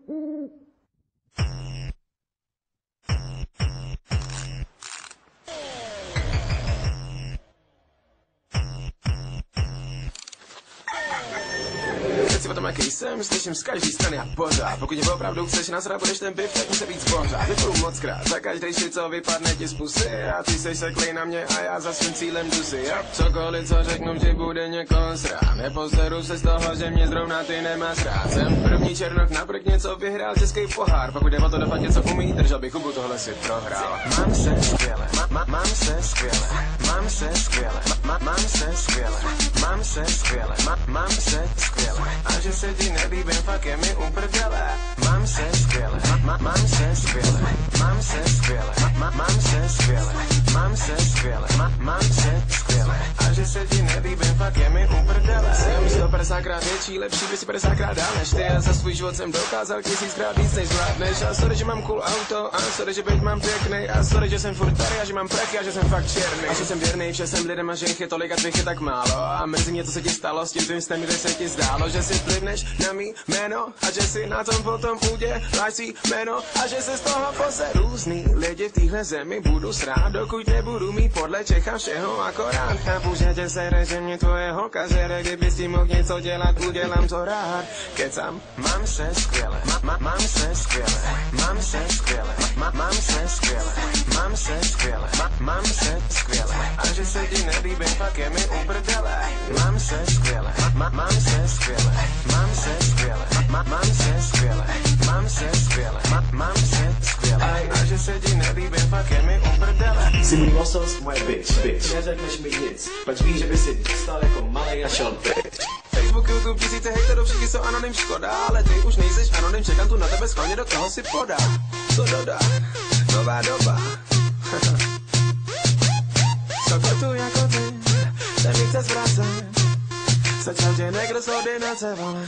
O tom, jaký jsem, slyším z každý strany a pořád. Pokud mě opravdu chceš nasrat, budeš ten piv, tak musí být pořád. Vypiju moc krát, za každý shit, co vypadne ti z pusy. A ty seš seklej na mě a já za svým cílem jdu si. Cokoliv, co řeknu, že bude někoho srát. Neposeru se z toho, že mě zrovna ty nemáš rád. Jsem první černok na prk, něco vyhrál český pohár. Pokud jde o to dopat něco umí, držel bych hubu, tohle si prohrál. Mám se skvěle, mám se skvěle, mám se skvěle, mám se skvěle, mám se skvěle, mám se skvěle. A že se ti nelíbím, fakt je mi uprdele. Mám se skvěle, mám se skvěle, mám se skvěle, mám se skvěle, mám se skvěle, mám se skvěle. A že se ti nelíbím, fakt je mi uprdele. Jsem 150krát větší, lepší 250krát dál než ty. A za svůj život jsem dokázal 1000krát víc než zvládneš. A sorry, že mám cool auto, a sorry, že byť mám pěknej. A sorry, že jsem furt tady a že mám prachy a že jsem fakt černý. A že jsem věrnej všem lidem a že jich je tolik a tvých je tak málo. A mrzí mě, co se ti stalo s tím tvým snem, kde se ti zdálo, že si vplyvneš na mý jméno a že si na tom potom uděláš si jméno a že se z toho pose různý lidi v téhle zemi budu srát, dokud nebudu mít podle Čecha všeho akorát. Chápu, že tě sere, že mě tvoje holka žere, kdyby si mohl něco dělat, udělám to rád. Kecam, mám se skvěle, mám se skvěle, mám se skvěle, mám se skvěle, mám se skvěle, mám se skvěle. A že se ti nelíbím, fakt je mi uprdele. Mám se skvěle, mám se skvěle, mám se skvěle, mám se skvěle, mám se skvěle, mám se skvěle. A že se ti nelíbím, fakt je mi uprdele. Jsi můj losos, moje bitch. Neřekneš mi nic, pač víš, že by si dostal jako malej a šel pryč. Facebook, YouTube, tisíce hejterů, všichni jsou anonym, škoda. Ale ty už nejseš anonym, čekám tu na tebe, schválně do toho si podá. Co dodá? Nová doba. Cokoliv jako ty, se mi chce zvracet. Se čas, že někdo z ordinace, vole.